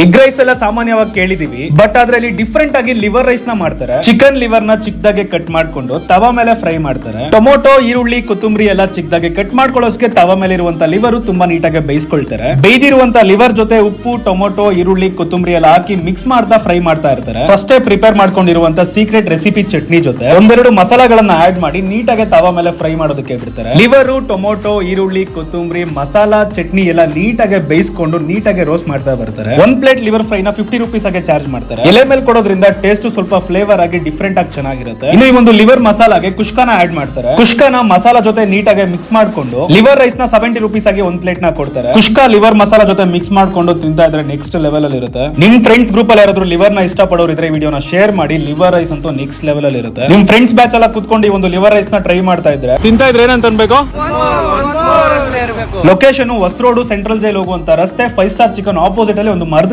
Egg rice ಎಲ್ಲ ಸಾಮಾನ್ಯವಾಗಿ ಕೇಳಿದೀವಿ, but ಅದ್ರಲ್ಲಿ ಡಿಫ್ರೆಂಟ್ ಆಗಿ ಲಿವರ್ ರೈಸ್ ನ ಮಾಡ್ತಾರೆ. ಚಿಕನ್ ಲಿವರ್ ನ ಚಿಕ್ಕದಾಗೆ ಕಟ್ ಮಾಡ್ಕೊಂಡು ತವಾ ಮೇಲೆ ಫ್ರೈ ಮಾಡ್ತಾರೆ. ಟೊಮೊಟೊ, ಈರುಳ್ಳಿ, ಕೊತ್ತಂಬರಿ ಎಲ್ಲ ಚಿಕ್ಕದಾಗೆ ಕಟ್ ಮಾಡ್ಕೊಳ್ಳೋಕೆ ತವಾ ಮೇಲೆ ಇರುವಂತ ಲಿವರ್ ತುಂಬಾ ನೀಟಾಗಿ ಬೇಯಿಸ್ಕೊಳ್ತಾರೆ. ಬೇಯ್ದಿರುವಂತ ಲಿವರ್ ಜೊತೆ ಉಪ್ಪು, ಟೊಮೊಟೊ, ಈರುಳ್ಳಿ, ಕೊತ್ತಂಬರಿ ಎಲ್ಲ ಹಾಕಿ ಮಿಕ್ಸ್ ಮಾಡ್ತಾ ಫ್ರೈ ಮಾಡ್ತಾ ಇರ್ತಾರೆ. ಫಸ್ಟೇ ಪ್ರಿಪೇರ್ ಮಾಡ್ಕೊಂಡಿರುವಂತ ಸೀಕ್ರೆಟ್ ರೆಸಿಪಿ ಚಟ್ನಿ ಜೊತೆ ಒಂದೆರಡು ಮಸಾಲಾಗಳನ್ನ ಆಡ್ ಮಾಡಿ ನೀಟಾಗಿ ತವಾ ಮೇಲೆ ಫ್ರೈ ಮಾಡೋದಕ್ಕೆ ಬಿಡ್ತಾರೆ. ಲಿವರು, ಟೊಮೊಟೊ, ಈರುಳ್ಳಿ, ಕೊತ್ತಂಬರಿ, ಮಸಾಲಾ, ಚಟ್ನಿ ಎಲ್ಲ ನೀಟಾಗಿ ಬೇಯಿಸ್ಕೊಂಡು ನೀಟಾಗಿ ರೋಸ್ಟ್ ಮಾಡ್ತಾ ಬರ್ತಾರೆ. ಒಂದ್ ಪ್ಲೇಟ್ ಲಿವರ್ ಫ್ರೈ ನ 50 ರೂಪೀಸ್ ಆಗಿ ಚಾರ್ಜ್ ಮಾಡ್ತಾರೆ. ಎಲೆ ಮೇಲೆ ಕೊಡೋದ್ರಿಂದ ಟೇಸ್ಟ್ ಸ್ವಲ್ಪ ಫ್ಲೇವರ್ ಆಗಿ ಡಿಫ್ರೆಂಟ್ ಆಗಿ ಚೆನ್ನಾಗಿರುತ್ತೆ. ಇನ್ನು ಈ ಒಂದು ಲಿವರ್ ಮಸಾಲಾಗೆ ಕುಷ್ಕಾನ ಆಡ್ ಮಾಡ್ತಾರೆ. ಕುಷ್ಕಾನ ಮಸಾಲಾ ಜೊತೆ ನೀಟಾಗಿ ಮಿಕ್ಸ್ ಮಾಡ್ಕೊಂಡು ಲಿವರ್ ರೈಸ್ ನ 70 ರೂಪೀಸ್ ಆಗಿ ಒಂದ್ ಪ್ಲೇಟ್ ನ ಕೊಡ್ತಾರೆ. ಕುಷ್ಕಾ ಲಿವರ್ ಮಸಾಲಾ ಜೊತೆ ಮಿಕ್ಸ್ ಮಾಡ್ಕೊಂಡು ತಿಂತಾ ಇದ್ರೆ ನೆಕ್ಸ್ಟ್ ಲೆವೆಲ್ ಅಲ್ಲಿ ಇರುತ್ತೆ. ನಿಮ್ ಫ್ರೆಂಡ್ಸ್ ಗ್ರೂಪ್ ಅಲ್ಲಿ ಯಾರಾದ್ರೂ ಲಿವರ್ ನ ಇಷ್ಟಪಡೋರು ಇದ್ರೆ ವಿಡಿಯೋನ ಶೇರ್ ಮಾಡಿ. ಲಿವರ್ ರೈಸ್ ಅಂತೂ ನೆಕ್ಸ್ಟ್ ಲೆವೆಲ್ ಅಲ್ಲಿ ಇರುತ್ತೆ. ನಿಮ್ ಫ್ರೆಂಡ್ಸ್ ಬ್ಯಾಚ್ ಎಲ್ಲ ಕುತ್ಕೊಂಡು ಈ ಒಂದು ಲಿವರ್ ರೈಸ್ ನ ಟ್ರೈ ಮಾಡ್ತಾ ಇದ್ರೆ ತಿಂತಾ ಇದ್ರೆ ಏನಂತ ಅನ್ಬೇಕು. ಲೊಕೇಶನ್ ಹೊಸರೋಡು ಸೆಂಟ್ರಲ್ ಜೈಲ್ ಹೋಗುವಂತ ರಸ್ತೆ 5 ಸ್ಟಾರ್ ಚಿಕನ್ ಆಪೋಸಿಟ್ ಅಲ್ಲಿ ಒಂದು ಮರದ